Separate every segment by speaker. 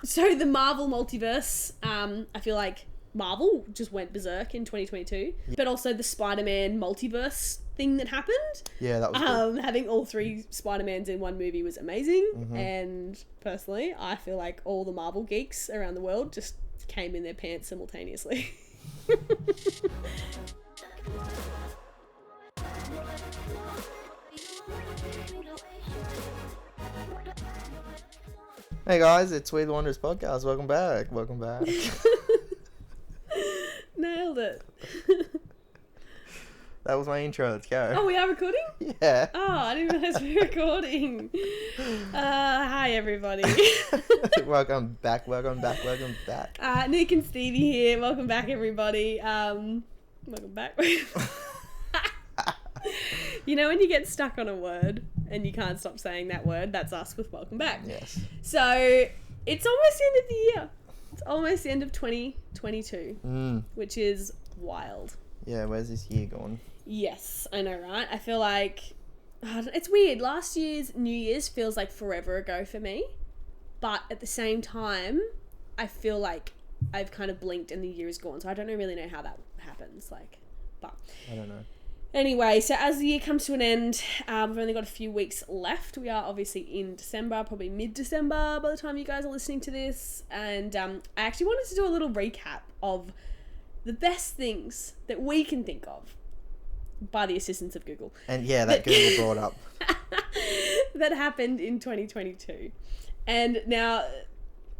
Speaker 1: So the Marvel multiverse, I feel like Marvel just went berserk in 2022, but also the Spider-Man multiverse thing that happened.
Speaker 2: Yeah, that was good.
Speaker 1: Having all 3 Spider-Mans in one movie was amazing, and personally, I feel like all the Marvel geeks around the world just came in their pants simultaneously.
Speaker 2: Hey guys, it's We the Wanderers podcast. Welcome back.
Speaker 1: Nailed it.
Speaker 2: That was my intro. Let's go.
Speaker 1: Oh, we are recording?
Speaker 2: Yeah.
Speaker 1: Oh, I didn't realize we were recording. Hi, everybody.
Speaker 2: Welcome back.
Speaker 1: Nick and Stevie here. Welcome back, everybody. Welcome back. You know when you get stuck on a word and you can't stop saying that word? That's us with welcome back.
Speaker 2: Yes.
Speaker 1: So, it's almost the end of the year. It's almost the end of 2022, which is wild.
Speaker 2: Yeah, where's this year gone?
Speaker 1: Yes, I know, right? I feel like... it's weird. Last year's New Year's feels like forever ago for me. But at the same time, I feel like I've kind of blinked and the year is gone. So I don't really know how that happens. But
Speaker 2: I don't know.
Speaker 1: Anyway, so as the year comes to an end, we've only got a few weeks left. We are obviously in December, probably mid-December by the time you guys are listening to this. And I actually wanted to do a little recap of the best things that we can think of by the assistance of Google.
Speaker 2: And yeah, that Google brought up.
Speaker 1: That happened in 2022. And now,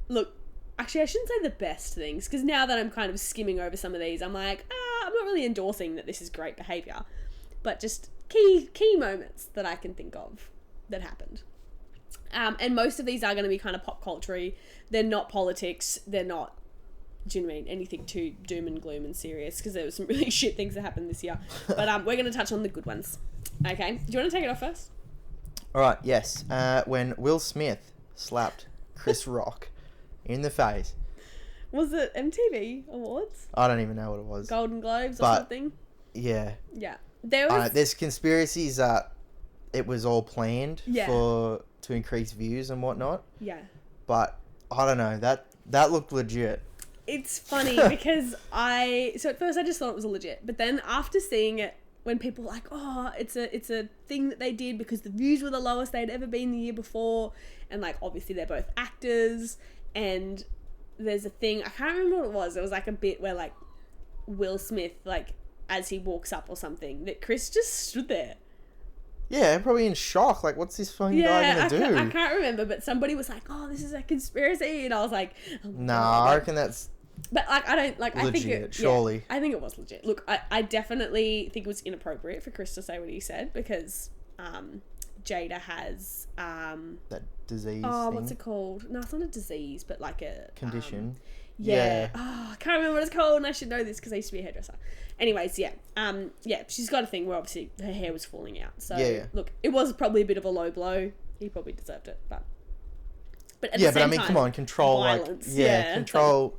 Speaker 1: look, actually I shouldn't say the best things, because now that I'm kind of skimming over some of these, I'm like, I'm not really endorsing that this is great behaviour, but just key moments that I can think of that happened. And most of these are going to be kind of pop culture-y. They're not politics. They're not, do you know what I mean, anything too doom and gloom and serious, because there were some really shit things that happened this year. But we're going to touch on the good ones. Okay, do you want to take it off first?
Speaker 2: All right, yes. When Will Smith slapped Chris Rock in the face.
Speaker 1: Was it MTV Awards?
Speaker 2: I don't even know what it was.
Speaker 1: Golden Globes or something?
Speaker 2: Yeah.
Speaker 1: Yeah. There's
Speaker 2: conspiracies that it was all planned to increase views and whatnot.
Speaker 1: Yeah.
Speaker 2: But I don't know. That looked legit.
Speaker 1: It's funny because so at first I just thought it was legit, but then after seeing it, when people were like, oh, it's a thing that they did because the views were the lowest they'd ever been the year before, and like obviously they're both actors, and there's a thing, I can't remember what it was. It was like a bit where like Will Smith, like as he walks up or something, that Chris just stood there.
Speaker 2: Yeah, probably in shock. Like, what's this fucking guy gonna do?
Speaker 1: I can't remember, but somebody was like, oh, this is a conspiracy, and I was like, oh,
Speaker 2: nah, I reckon that's...
Speaker 1: But like, I don't like.
Speaker 2: Legit,
Speaker 1: I think it,
Speaker 2: surely.
Speaker 1: Yeah, I think it was legit. Look, I definitely think it was inappropriate for Chris to say what he said, because Jada has
Speaker 2: that disease.
Speaker 1: Oh,
Speaker 2: thing.
Speaker 1: what's it called? No, it's not a disease, but like a
Speaker 2: condition.
Speaker 1: Yeah. Oh, I can't remember what it's called, and I should know this because I used to be a hairdresser. Anyways, yeah. She's got a thing where obviously her hair was falling out. So look, it was probably a bit of a low blow. He probably deserved it, but at the same time,
Speaker 2: come on, control
Speaker 1: violence.
Speaker 2: Control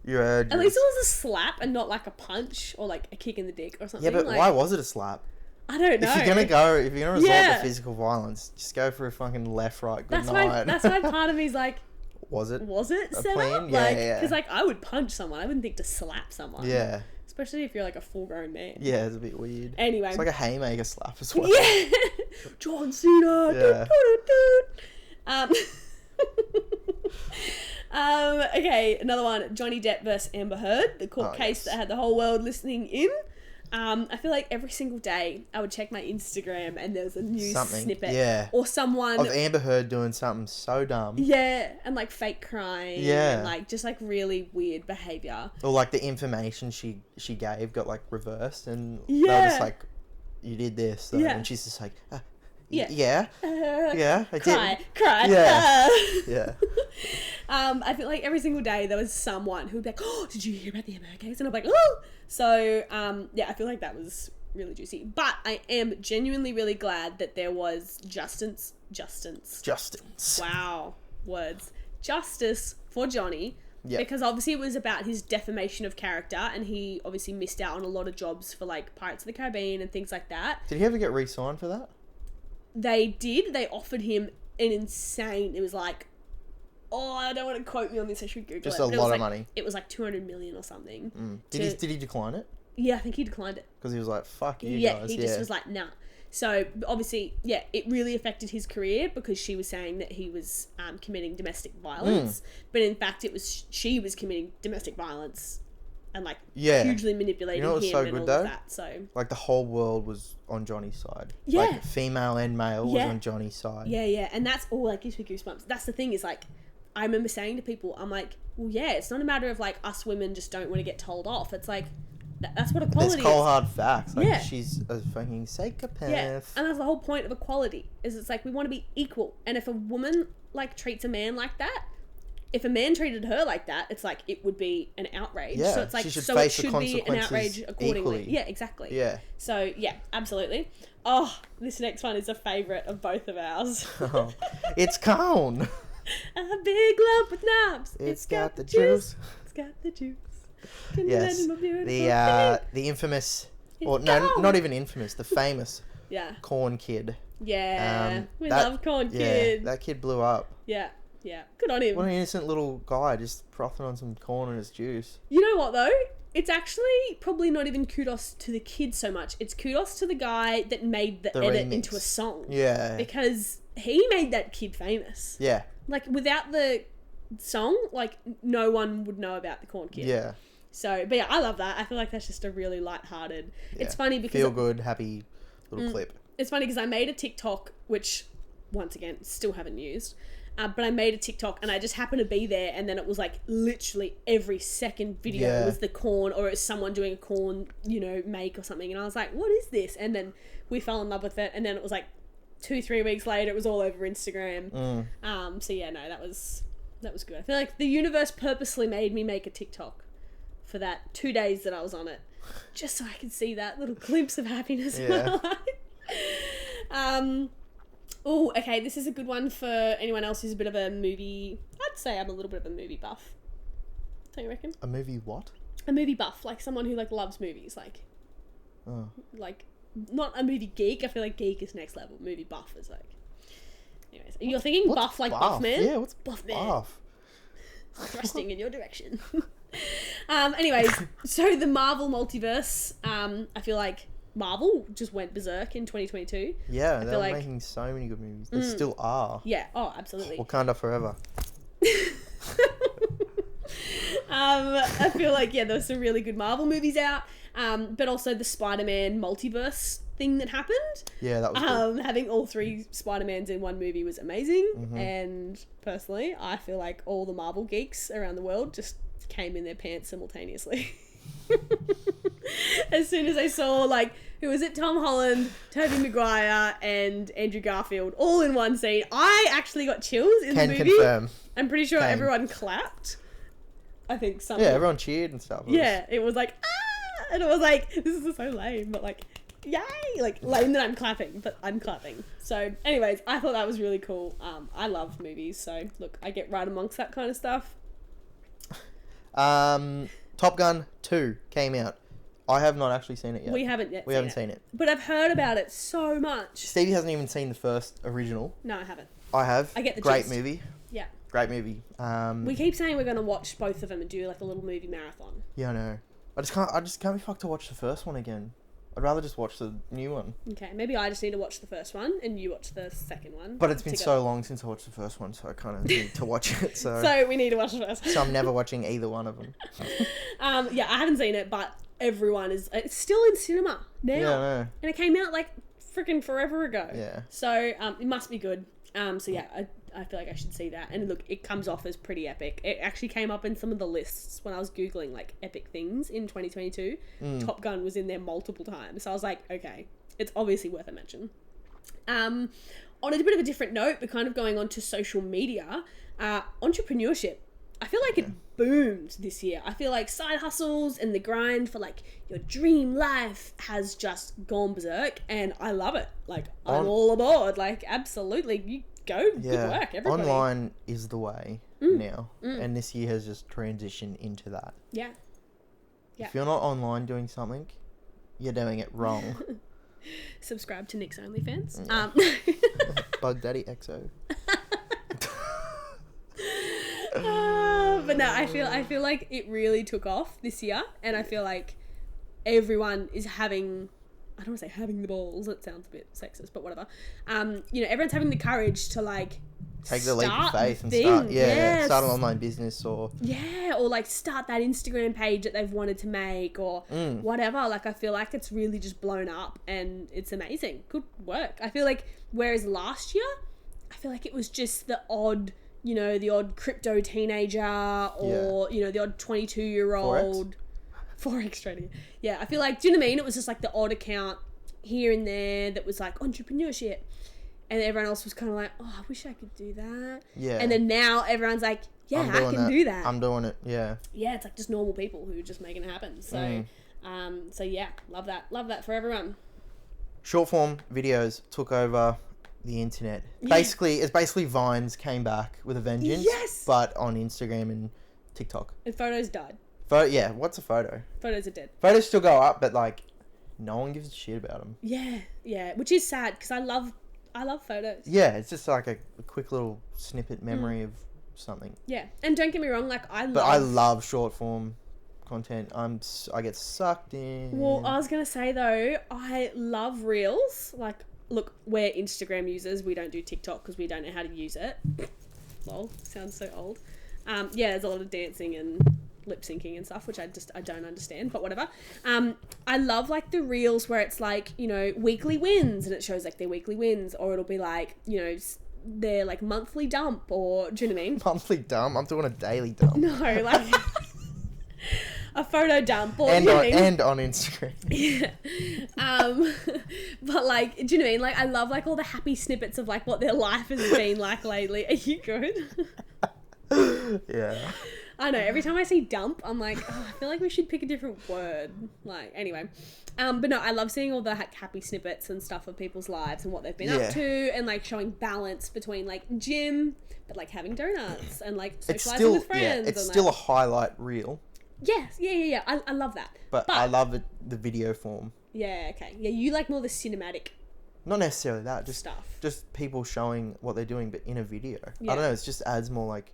Speaker 2: your urges.
Speaker 1: At least it was a slap and not like a punch or like a kick in the dick or something.
Speaker 2: Yeah, but
Speaker 1: like,
Speaker 2: why was it a slap?
Speaker 1: I don't know.
Speaker 2: If you're gonna resort to physical violence, just go for a fucking left, right, good night.
Speaker 1: That's why part of me's like, was it set
Speaker 2: plan?
Speaker 1: up?
Speaker 2: Yeah,
Speaker 1: because like I would punch someone. I wouldn't think to slap someone.
Speaker 2: Yeah. Especially
Speaker 1: if you're like a full-grown man.
Speaker 2: Yeah, it's a bit weird.
Speaker 1: Anyway,
Speaker 2: it's like a haymaker slap as well.
Speaker 1: Yeah. John Cena.
Speaker 2: Yeah.
Speaker 1: Okay, another one. Johnny Depp versus Amber Heard, the court case that had the whole world listening in. I feel like every single day I would check my Instagram and there was a news snippet or someone
Speaker 2: of Amber Heard doing something so dumb.
Speaker 1: Yeah, and like fake crying.
Speaker 2: Yeah,
Speaker 1: and like just like really weird behavior.
Speaker 2: Or like the information she gave got like reversed, and they were just like, "You did this," and she's just like, I did.
Speaker 1: Cry.
Speaker 2: Yeah.
Speaker 1: I feel like every single day there was someone who'd be like, "Oh, did you hear about the Amber case?" And I'm like, "Oh." So, I feel like that was really juicy. But I am genuinely really glad that there was justice. Wow, words. Justice for Johnny. Yeah. Because obviously it was about his defamation of character, and he obviously missed out on a lot of jobs for like Pirates of the Caribbean and things like that.
Speaker 2: Did he ever get re-signed for that?
Speaker 1: They did. They offered him an insane, it was like I don't want to quote me on this. I should Google
Speaker 2: just
Speaker 1: it.
Speaker 2: a lot of money.
Speaker 1: It was like 200 million or something.
Speaker 2: Did he decline it?
Speaker 1: Yeah, I think he declined it.
Speaker 2: Because he was like, fuck you
Speaker 1: yeah,
Speaker 2: guys.
Speaker 1: He just was like, nah. So, obviously, yeah, it really affected his career because she was saying that he was committing domestic violence. But in fact, she was committing domestic violence and, like, hugely manipulating him
Speaker 2: so
Speaker 1: and
Speaker 2: good,
Speaker 1: all
Speaker 2: though?
Speaker 1: of that. So,
Speaker 2: like, the whole world was on Johnny's side.
Speaker 1: Yeah.
Speaker 2: Like, female and male was on Johnny's side.
Speaker 1: Yeah, yeah. And that's all, like, gives me goosebumps. That's the thing is, like, I remember saying to people, I'm like, well, yeah, it's not a matter of, like, us women just don't want to get told off. It's like... That's what equality is.
Speaker 2: It's cold hard facts. Like,
Speaker 1: yeah.
Speaker 2: she's a fucking psychopath.
Speaker 1: Yeah, and that's the whole point of equality. Is it's like we want to be equal. And if a woman like treats a man like that, if a man treated her like that, it's like it would be an outrage.
Speaker 2: Yeah,
Speaker 1: so it's like
Speaker 2: she should
Speaker 1: so
Speaker 2: face
Speaker 1: it
Speaker 2: the
Speaker 1: should be an outrage accordingly.
Speaker 2: equally.
Speaker 1: Yeah, exactly.
Speaker 2: Yeah.
Speaker 1: So yeah, absolutely. Oh, this next one is a favourite of both of ours.
Speaker 2: It's cone.
Speaker 1: A big lump with knobs.
Speaker 2: It's got the juice.
Speaker 1: It's got the juice.
Speaker 2: Yes, the infamous, or no, not even infamous, the famous Corn Kid.
Speaker 1: Yeah, we love Corn Kid.
Speaker 2: Yeah, that kid blew up.
Speaker 1: Yeah, yeah, good on him.
Speaker 2: What an innocent little guy, just frothing on some corn and his juice.
Speaker 1: You know what though? It's actually probably not even kudos to the kid so much. It's kudos to the guy that made the edit
Speaker 2: remix
Speaker 1: into a song.
Speaker 2: Yeah.
Speaker 1: Because he made that kid famous.
Speaker 2: Yeah.
Speaker 1: Like, without the song, like, no one would know about the Corn Kid.
Speaker 2: Yeah.
Speaker 1: So, but yeah, I love that. I feel like that's just a really lighthearted...
Speaker 2: Yeah.
Speaker 1: It's funny because...
Speaker 2: Feel good, happy little clip.
Speaker 1: It's funny because I made a TikTok, which, once again, still haven't used. But I made a TikTok and I just happened to be there, and then it was like literally every second video was the corn, or it was someone doing a corn, make or something. And I was like, what is this? And then we fell in love with it. And then it was like 2-3 weeks later, it was all over Instagram. So yeah, no, that was good. I feel like the universe purposely made me make a TikTok for that 2 days that I was on it, just so I could see that little glimpse of happiness in my life. Oh, okay, this is a good one for anyone else who's a bit of a movie... I'd say I'm a little bit of a movie buff. Don't you reckon?
Speaker 2: A movie what?
Speaker 1: A movie buff, like someone who like loves movies, like... Like, not a movie geek. I feel like geek is next level. Movie buff is like... Anyways, you're thinking buff like buff man?
Speaker 2: Yeah, what's buff man?
Speaker 1: Thrusting in your direction. Anyways, so the Marvel multiverse, I feel like Marvel just went berserk in 2022.
Speaker 2: Yeah, they were making so many good movies. They still are.
Speaker 1: Yeah, oh, absolutely.
Speaker 2: Wakanda forever.
Speaker 1: I feel like, there's some really good Marvel movies out, but also the Spider-Man multiverse thing that happened.
Speaker 2: Yeah, that was good.
Speaker 1: Having all 3 Spider-Mans in one movie was amazing, and personally, I feel like all the Marvel geeks around the world just came in their pants simultaneously. As soon as I saw, like, who was it? Tom Holland, Tobey Maguire, and Andrew Garfield all in one scene. I actually got chills in the movie.
Speaker 2: Confirm.
Speaker 1: I'm pretty sure everyone clapped. I think some.
Speaker 2: Yeah, everyone cheered and stuff.
Speaker 1: It was like, ah! And it was like, this is so lame, but like, yay! Like, lame that I'm clapping, but I'm clapping. So, anyways, I thought that was really cool. I love movies, so look, I get right amongst that kind of stuff.
Speaker 2: Top Gun 2 came out. I have not actually seen it yet.
Speaker 1: We haven't yet.
Speaker 2: We haven't seen it.
Speaker 1: But I've heard about it so much.
Speaker 2: Stevie hasn't even seen the first original.
Speaker 1: No, I haven't.
Speaker 2: I have.
Speaker 1: I get the
Speaker 2: Great
Speaker 1: gist.
Speaker 2: movie.
Speaker 1: Yeah.
Speaker 2: Great movie.
Speaker 1: We keep saying we're going to watch both of them and do like a little movie marathon.
Speaker 2: Yeah, I know. I just can't be fucked to watch the first one again. I'd rather just watch the new one.
Speaker 1: Okay, maybe I just need to watch the first one and you watch the second one.
Speaker 2: But it's been so long since I watched the first one, so I kind of need to watch it. So
Speaker 1: we need to watch the first one.
Speaker 2: So I'm never watching either one of them.
Speaker 1: Yeah, I haven't seen it, but everyone is... It's still in cinema now.
Speaker 2: Yeah, I know.
Speaker 1: And it came out like freaking forever ago.
Speaker 2: Yeah.
Speaker 1: So it must be good. So yeah, I feel like I should see that. And look, it comes off as pretty epic. It actually came up in some of the lists when I was Googling like epic things in 2022. Top Gun was in there multiple times. So I was like, okay, it's obviously worth a mention. On a bit of a different note, but kind of going on to social media, entrepreneurship. I feel like it boomed this year. I feel like side hustles and the grind for like your dream life has just gone berserk, and I love it. Like, I'm all aboard. Like, absolutely. You go. Good work, everybody.
Speaker 2: Online is the way now, and this year has just transitioned into that.
Speaker 1: Yeah.
Speaker 2: If you're not online doing something, you're doing it wrong.
Speaker 1: Subscribe to Nick's OnlyFans.
Speaker 2: Bug Daddy XO.
Speaker 1: But no, I feel like it really took off this year, and I feel like everyone is having, I don't want to say having the balls, it sounds a bit sexist, but whatever. Everyone's having the courage to like
Speaker 2: take the leap of faith and start an online business or
Speaker 1: like start that Instagram page that they've wanted to make or whatever. Like I feel like it's really just blown up and it's amazing. Good work. I feel like whereas last year, I feel like it was just the odd crypto teenager or the odd 22-year-old Forex trader. Yeah, I feel like, do you know what I mean? It was just like the odd account here and there that was like entrepreneurship. And everyone else was kind of like, oh, I wish I could do that. Yeah. And then now everyone's like, yeah, I can do that.
Speaker 2: I'm doing it, yeah.
Speaker 1: Yeah, it's like just normal people who are just making it happen. So, so yeah, love that. Love that for everyone.
Speaker 2: Short form videos took over the internet. Yeah. It's basically Vines came back with a vengeance.
Speaker 1: Yes!
Speaker 2: But on Instagram and TikTok.
Speaker 1: And photos died.
Speaker 2: Yeah, what's a photo?
Speaker 1: Photos are dead.
Speaker 2: Photos still go up, but like, no one gives a shit about them.
Speaker 1: Yeah, which is sad because I love photos.
Speaker 2: Yeah, it's just like a quick little snippet memory of something.
Speaker 1: Yeah, and don't get me wrong, like I
Speaker 2: love short form content. I get sucked in.
Speaker 1: Well, I was gonna say though, I love reels. Like, look, we're Instagram users. We don't do TikTok because we don't know how to use it. Lol, sounds so old. There's a lot of dancing and lip syncing and stuff, which I don't understand, but whatever. I love like the reels where it's like, weekly wins, and it shows like their weekly wins, or it'll be like, their like monthly dump, or do you know what I mean?
Speaker 2: Monthly dump? I'm doing a daily dump.
Speaker 1: No, like a photo dump, or
Speaker 2: and on Instagram.
Speaker 1: Yeah. But like, do you know what I mean? Like, I love like all the happy snippets of like what their life has been like lately. Are you good?
Speaker 2: Yeah.
Speaker 1: I know, every time I see dump, I'm like, I feel like we should pick a different word. Like, anyway. But no, I love seeing all the happy snippets and stuff of people's lives and what they've been up to, and like showing balance between like gym, but like having donuts and like socializing with friends.
Speaker 2: Yeah, it's
Speaker 1: and,
Speaker 2: still
Speaker 1: like,
Speaker 2: a highlight reel.
Speaker 1: Yes, yeah. I love that.
Speaker 2: But I love the video form.
Speaker 1: Yeah, okay. Yeah, you like more the cinematic.
Speaker 2: Not necessarily that, just
Speaker 1: stuff.
Speaker 2: Just people showing what they're doing, but in a video.
Speaker 1: Yeah.
Speaker 2: I don't know, it just adds more like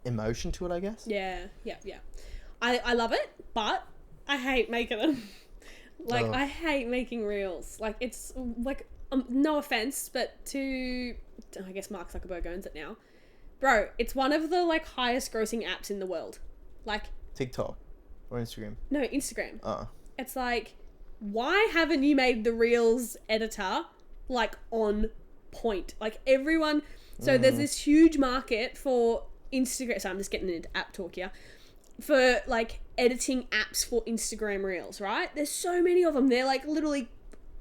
Speaker 2: emotion to it, I guess.
Speaker 1: Yeah. I love it, but I hate making them. Like, I hate making reels. Like, it's like, no offense, but I guess Mark Zuckerberg owns it now. Bro, it's one of the like highest grossing apps in the world. Like
Speaker 2: TikTok or Instagram? No,
Speaker 1: Instagram. It's like, why haven't you made the Reels editor like on point? Like everyone, so there's this huge market for Instagram. So I'm just getting into app talk here. For like editing apps for Instagram Reels, right? There's so many of them. They're like literally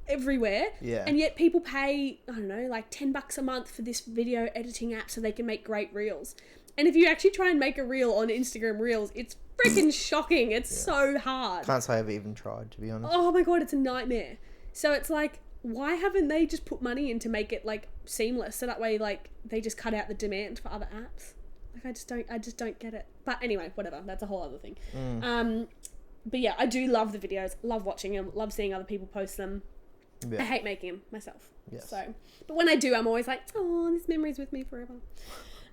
Speaker 1: everywhere.
Speaker 2: Yeah.
Speaker 1: And yet people pay, I don't know, like $10 a month for this video editing app so they can make great reels. And if you actually try and make a reel on Instagram Reels, it's freaking shocking. It's so hard.
Speaker 2: Can't say I've even tried, to be honest.
Speaker 1: Oh my God, it's a nightmare. So it's like, why haven't they just put money in to make it like seamless? So that way, like, they just cut out the demand for other apps. Like, I just don't get it. But anyway, whatever. That's a whole other thing. But yeah, I do love the videos. Love watching them. Love seeing other people post them. Yeah. I hate making them myself.
Speaker 2: Yes.
Speaker 1: So, but when I do, I'm always like, oh, this memory's with me forever.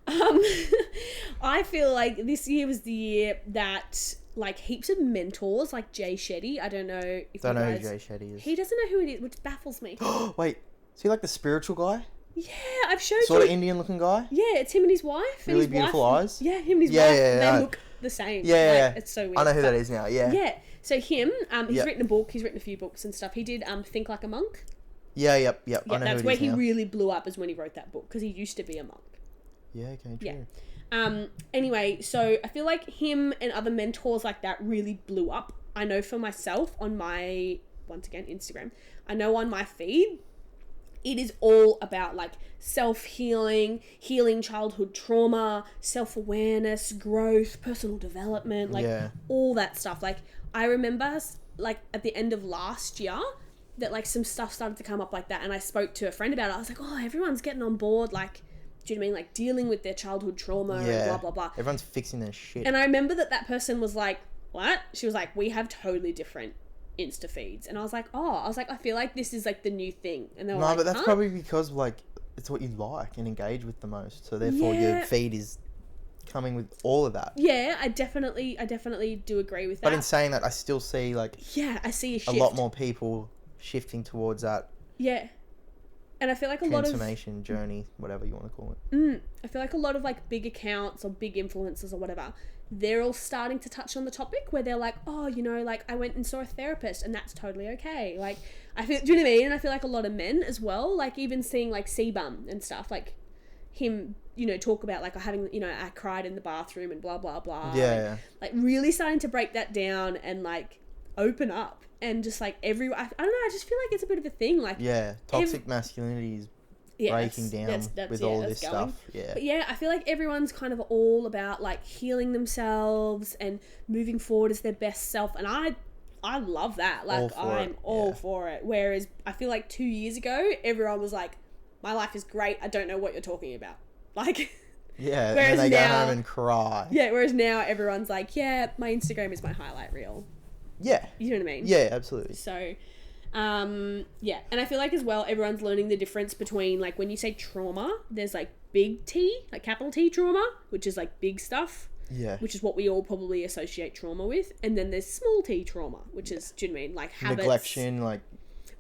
Speaker 1: I feel like this year was the year that like heaps of mentors, like Jay Shetty. I don't know if
Speaker 2: don't know who Jay Shetty is.
Speaker 1: He doesn't know who it is, which baffles me.
Speaker 2: Wait, is he like the spiritual guy?
Speaker 1: Yeah, I've showed
Speaker 2: sort of Indian looking guy.
Speaker 1: Yeah, it's him and his wife.
Speaker 2: Really beautiful eyes.
Speaker 1: Yeah, him and his wife. They look the same.
Speaker 2: Yeah,
Speaker 1: like, it's so weird.
Speaker 2: I know who that is now. Yeah.
Speaker 1: Yeah. So him, he's written a book. He's written a few books and stuff. He did Think Like a Monk.
Speaker 2: Yeah. I know
Speaker 1: that's
Speaker 2: who
Speaker 1: where
Speaker 2: it is
Speaker 1: he
Speaker 2: now.
Speaker 1: really blew up, is when he wrote that book, because he used to be a monk.
Speaker 2: Yeah. Okay. True.
Speaker 1: Yeah. Anyway, so I feel like him and other mentors like that really blew up. I know for myself on my, once again, Instagram, I know on my feed, it is all about like self-healing, healing childhood trauma, self-awareness, growth, personal development, like all that stuff. Like I remember like at the end of last year that like some stuff started to come up like that, and I spoke to a friend about it. I was like, oh, everyone's getting on board, like, do you know what I mean? Like dealing with their childhood trauma and blah, blah, blah.
Speaker 2: Everyone's fixing their shit.
Speaker 1: And I remember that person was like, what? She was like, we have totally different Insta feeds. And I was like, I feel like this is like the new thing. And they were like,
Speaker 2: but that's probably because like it's what you like and engage with the most. So therefore your feed is coming with all of that.
Speaker 1: Yeah, I definitely do agree with that.
Speaker 2: But in saying that, I still see like
Speaker 1: I see a shift.
Speaker 2: A lot more people shifting towards that.
Speaker 1: Yeah. And I feel like a lot of
Speaker 2: transformation journey, whatever you want to call it.
Speaker 1: I feel like a lot of like big accounts or big influencers or whatever, they're all starting to touch on the topic where they're like, oh, you know, like I went and saw a therapist and that's totally okay. Like I feel, do you know what I mean? And I feel like a lot of men as well, like even seeing like C-Bum and stuff, like him, you know, talk about like having, you know, I cried in the bathroom and blah blah blah.
Speaker 2: Yeah.
Speaker 1: Like really starting to break that down and like open up. And just like I don't know, I just feel like it's a bit of a thing. Like
Speaker 2: toxic masculinity is breaking down with all this stuff. Yeah.
Speaker 1: But yeah, I feel like everyone's kind of all about like healing themselves and moving forward as their best self. And I love that. Like I'm all for it. Whereas I feel like 2 years ago, everyone was like, my life is great. I don't know what you're talking about. Like,
Speaker 2: yeah. Whereas and then they go home and cry.
Speaker 1: Yeah. Whereas now everyone's like, yeah, my Instagram is my highlight reel.
Speaker 2: Yeah.
Speaker 1: You know what I mean?
Speaker 2: Yeah, absolutely.
Speaker 1: So, yeah. And I feel like as well, everyone's learning the difference between, like, when you say trauma, there's, like, big T, like capital T trauma, which is, like, big stuff.
Speaker 2: Yeah.
Speaker 1: Which is what we all probably associate trauma with. And then there's small T trauma, which is, do you know what I mean? Like, habits.
Speaker 2: Neglection, like...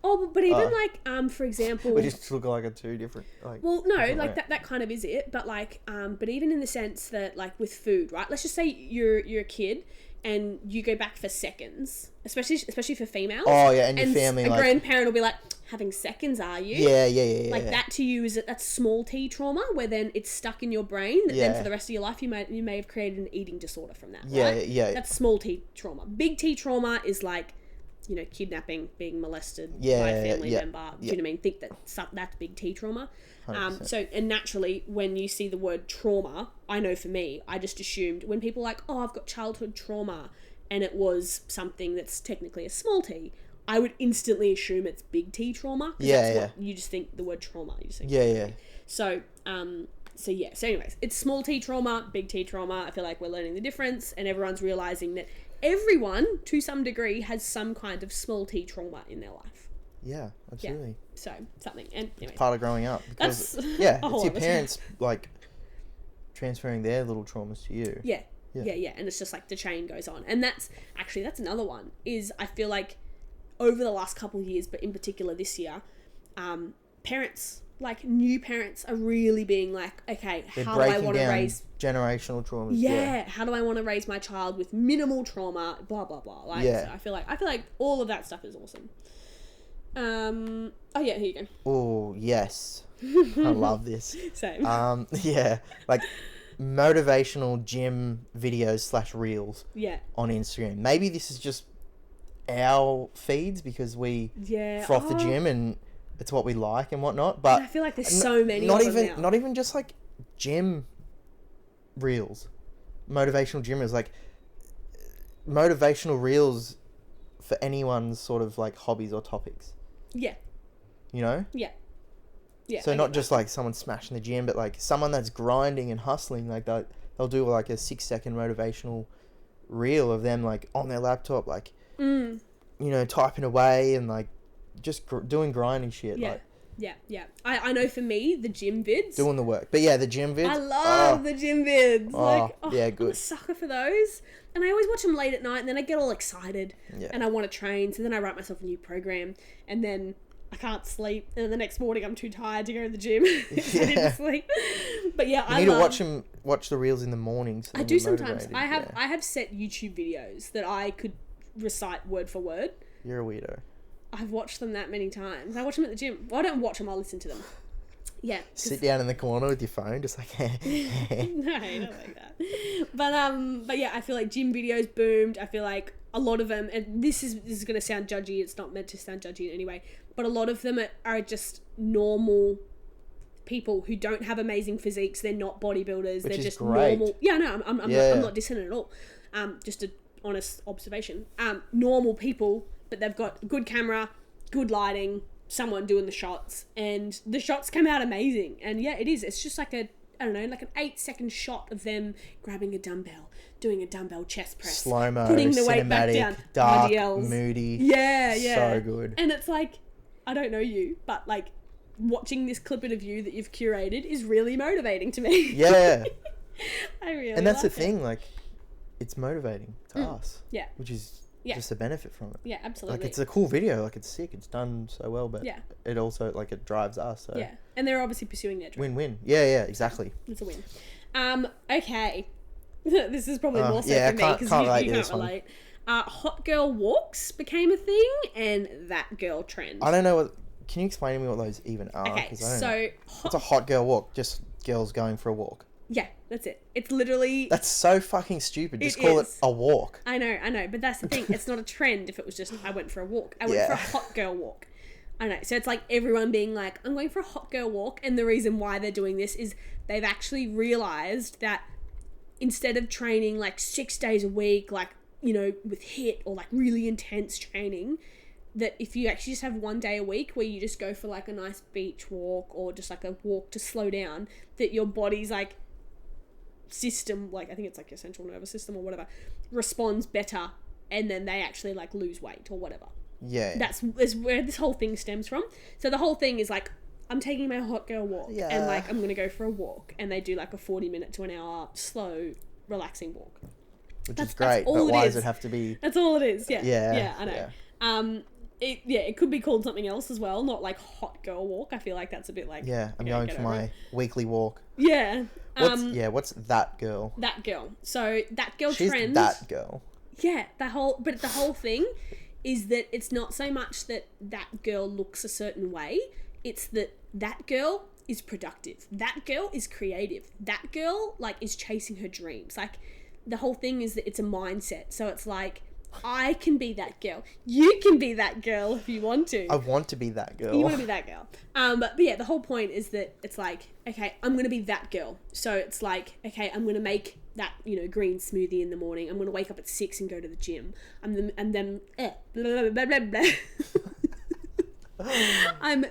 Speaker 1: Oh, but even, like, for example...
Speaker 2: We just look like a two different... Like,
Speaker 1: well, no, like, that kind of is it. But, like, but even in the sense that, like, with food, right? Let's just say you're a kid... and you go back for seconds, especially for females.
Speaker 2: Oh yeah, and your family,
Speaker 1: a
Speaker 2: like,
Speaker 1: grandparent will be like, having seconds, are you?
Speaker 2: Yeah.
Speaker 1: Like that to you that's small T trauma, where then it's stuck in your brain. That then for the rest of your life, you may have created an eating disorder from that. Right?
Speaker 2: Yeah.
Speaker 1: That's small T trauma. Big T trauma is like, you know, kidnapping, being molested by a family member. Do you know what I mean? Think that's big T trauma. So, and naturally, when you see the word trauma, I know for me, I just assumed when people are like, oh, I've got childhood trauma, and it was something that's technically a small T, I would instantly assume it's big T trauma. What you just think the word trauma. You just think So, So anyways, it's small T trauma, big T trauma. I feel like we're learning the difference, and everyone's realizing that everyone, to some degree, has some kind of small T trauma in their life.
Speaker 2: Yeah, absolutely.
Speaker 1: Yeah. So, something. And anyway,
Speaker 2: it's part of growing up. Because, it's your parents, like, transferring their little traumas to you.
Speaker 1: Yeah. And it's just like the chain goes on. And that's another one, is I feel like over the last couple of years, but in particular this year, parents, like new parents, are really being like, okay, how do I want to raise...
Speaker 2: generational traumas.
Speaker 1: Yeah, how do I want to raise my child with minimal trauma, blah, blah, blah. Like, so I feel like all of that stuff is awesome. Here you go.
Speaker 2: Oh, yes. I love this.
Speaker 1: Same.
Speaker 2: Like motivational gym videos / reels on Instagram. Maybe this is just our feeds because we froth the gym and it's what we like and whatnot, but
Speaker 1: I feel like there's so many of them now.
Speaker 2: Not even just like gym reels, motivational gym reels, like motivational reels for anyone's sort of like hobbies or topics.
Speaker 1: Yeah.
Speaker 2: You know?
Speaker 1: Yeah.
Speaker 2: So not just like someone smashing the gym, but like someone that's grinding and hustling. Like they'll do like a 6-second motivational reel of them like on their laptop, like you know, typing away and like just doing grinding shit.
Speaker 1: Yeah.
Speaker 2: Like,
Speaker 1: yeah. I know for me, the gym vids.
Speaker 2: Doing the work. But yeah, the gym vids.
Speaker 1: I love the gym vids.
Speaker 2: Good.
Speaker 1: I'm a sucker for those. And I always watch them late at night, and then I get all excited.
Speaker 2: Yeah.
Speaker 1: And I want to train, so then I write myself a new program, and then I can't sleep, and then the next morning I'm too tired to go to the gym. I didn't sleep. But yeah, I love...
Speaker 2: to watch the reels in the morning. So
Speaker 1: I do sometimes. I have set YouTube videos that I could recite word for word.
Speaker 2: You're a weirdo.
Speaker 1: I've watched them that many times. I watch them at the gym. Well, I don't watch them, I'll listen to them. Yeah.
Speaker 2: Sit down in the corner with your phone, just like...
Speaker 1: No, not like that. But yeah, I feel like gym videos boomed. I feel like a lot of them, and this is going to sound judgy, it's not meant to sound judgy in any way, but a lot of them are just normal people who don't have amazing physiques. They're not bodybuilders. They're just
Speaker 2: great.
Speaker 1: Normal. Yeah, no, I'm not dissing it at all. Just an honest observation. Normal people, but they've got good camera, good lighting, someone doing the shots, and the shots come out amazing. And yeah, it is. It's just like an 8-second shot of them grabbing a dumbbell, doing a dumbbell chest press,
Speaker 2: slow-mo,
Speaker 1: putting the weight back down,
Speaker 2: dark, moody.
Speaker 1: Yeah.
Speaker 2: So good.
Speaker 1: And it's like, I don't know you, but like watching this clip of you that you've curated is really motivating to me.
Speaker 2: Yeah.
Speaker 1: I really
Speaker 2: And that's
Speaker 1: like
Speaker 2: the thing, like, it's motivating to us.
Speaker 1: Yeah.
Speaker 2: Which is just a benefit from it.
Speaker 1: Yeah, absolutely.
Speaker 2: Like, it's a cool video. Like, it's sick. It's done so well, but it also, like, it drives us. So.
Speaker 1: Yeah. And they're obviously pursuing their dream.
Speaker 2: Win-win. Yeah, exactly.
Speaker 1: It's a win. Okay. This is probably more so for me because you can't relate. Hot girl walks became a thing, and that girl trend.
Speaker 2: I don't know what... Can you explain to me what those even are?
Speaker 1: Okay, so...
Speaker 2: What's a hot girl walk? Just girls going for a walk.
Speaker 1: Yeah, that's it. It's literally...
Speaker 2: That's so fucking stupid. Just call it a walk.
Speaker 1: I know. But that's the thing. It's not a trend if it was just, I went for a walk. I went for a hot girl walk. I know. So it's like everyone being like, I'm going for a hot girl walk. And the reason why they're doing this is they've actually realised that instead of training like 6 days a week, like, you know, with HIIT or like really intense training, that if you actually just have 1 day a week where you just go for like a nice beach walk or just like a walk to slow down, that your body's like system, like I think it's like your central nervous system or whatever, responds better, and then they actually like lose weight or whatever.
Speaker 2: Yeah.
Speaker 1: That's where this whole thing stems from. So the whole thing is like, I'm taking my hot girl walk and like I'm gonna go for a walk, and they do like a 40-minute to an hour slow relaxing walk.
Speaker 2: Which is great, but why does it have to be...
Speaker 1: That's all it is, yeah.
Speaker 2: Yeah,
Speaker 1: I know.
Speaker 2: Yeah.
Speaker 1: It could be called something else as well, not like hot girl walk. I feel like that's a bit like...
Speaker 2: Yeah, I'm going for my weekly walk.
Speaker 1: Yeah.
Speaker 2: What's that girl?
Speaker 1: That girl. So, that girl
Speaker 2: She's
Speaker 1: trend...
Speaker 2: that girl.
Speaker 1: Yeah, the whole thing is that it's not so much that that girl looks a certain way, it's that girl is productive. That girl is creative. That girl, like, is chasing her dreams. Like... The whole thing is that it's a mindset. So it's like, I can be that girl. You can be that girl if you want to.
Speaker 2: I want to be that girl.
Speaker 1: You want to be that girl. But yeah, the whole point is that it's like, okay, I'm going to be that girl. So it's like, okay, I'm going to make that, you know, green smoothie in the morning. I'm going to wake up at 6 and go to the gym. I'm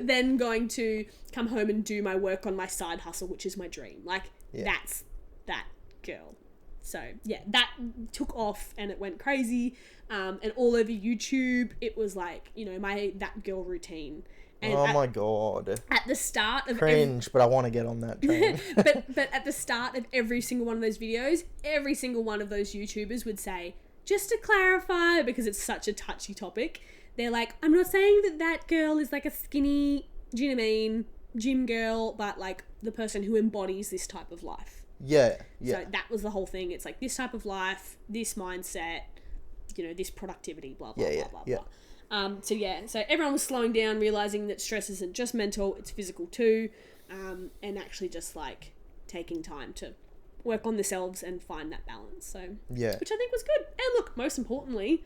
Speaker 1: then going to come home and do my work on my side hustle, which is my dream. Like, that's that girl. So, yeah, that took off and it went crazy. And all over YouTube, it was like, you know, my that girl routine. And
Speaker 2: my God.
Speaker 1: At the start of...
Speaker 2: Cringe, but I want to get on that train.
Speaker 1: but at the start of every single one of those videos, every single one of those YouTubers would say, just to clarify, because it's such a touchy topic, they're like, I'm not saying that girl is like a skinny, do you know what I mean, gym girl, but like the person who embodies this type of life.
Speaker 2: Yeah.
Speaker 1: So that was the whole thing. It's like this type of life, this mindset, you know, this productivity, blah, blah, blah, blah. So everyone was slowing down, realizing that stress isn't just mental, it's physical too, and actually just like taking time to work on themselves and find that balance. So, which I think was good. And look, most importantly...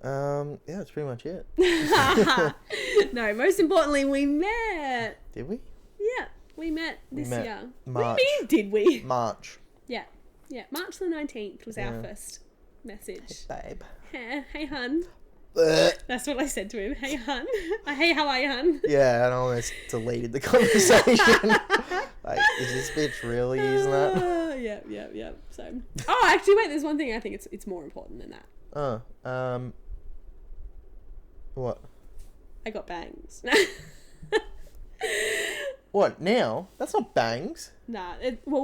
Speaker 2: that's pretty much it.
Speaker 1: No, most importantly, we met.
Speaker 2: Did we?
Speaker 1: Yeah. We met this year.
Speaker 2: March.
Speaker 1: What do you mean, did we?
Speaker 2: March.
Speaker 1: Yeah. March the 19th was our first message.
Speaker 2: Hey, babe.
Speaker 1: Hey, hun. That's what I said to him. Hey, hun. Hey, how are you, hun?
Speaker 2: Yeah, and I almost deleted the conversation. Like, is this bitch really using that?
Speaker 1: Yeah. So, actually, wait. There's one thing I think it's more important than that.
Speaker 2: What?
Speaker 1: I got bangs.
Speaker 2: What, now? That's not bangs.
Speaker 1: Nah,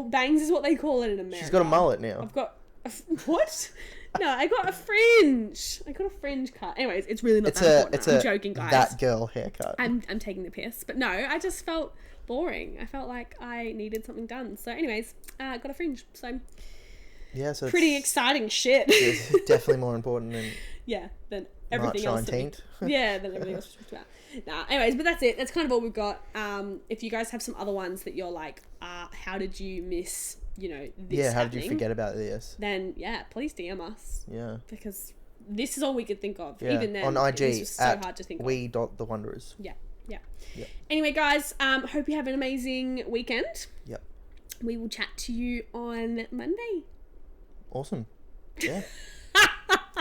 Speaker 1: bangs is what they call it in America.
Speaker 2: She's got a mullet now.
Speaker 1: I've got what? No, I got a fringe. I got a fringe cut. Anyways, it's really not that important. I'm joking, guys.
Speaker 2: That girl haircut.
Speaker 1: I'm taking the piss. But no, I just felt boring. I felt like I needed something done. So anyways, I got a fringe. So
Speaker 2: yeah, so
Speaker 1: pretty exciting shit.
Speaker 2: It's definitely more important than
Speaker 1: than everything
Speaker 2: March 19th.
Speaker 1: Than everything else we talked about. Nah, anyways, but that's it. That's kind of all we've got. If you guys have some other ones that you're like, how did you miss, you know, this
Speaker 2: how did you forget about this?
Speaker 1: Then, please DM us.
Speaker 2: Yeah.
Speaker 1: Because this is all we could think of.
Speaker 2: Yeah.
Speaker 1: Even then,
Speaker 2: on IG,
Speaker 1: it was just so hard to think of.
Speaker 2: we.thewanderers.
Speaker 1: Yeah. Anyway, guys, hope you have an amazing weekend.
Speaker 2: Yep.
Speaker 1: We will chat to you on Monday.
Speaker 2: Awesome. Yeah.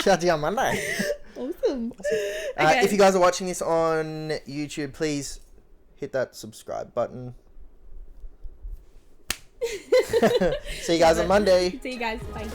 Speaker 2: Chat to you on Monday.
Speaker 1: Awesome.
Speaker 2: Okay. If you guys are watching this on YouTube, please hit that subscribe button. See you guys on Monday.
Speaker 1: See you guys. Bye.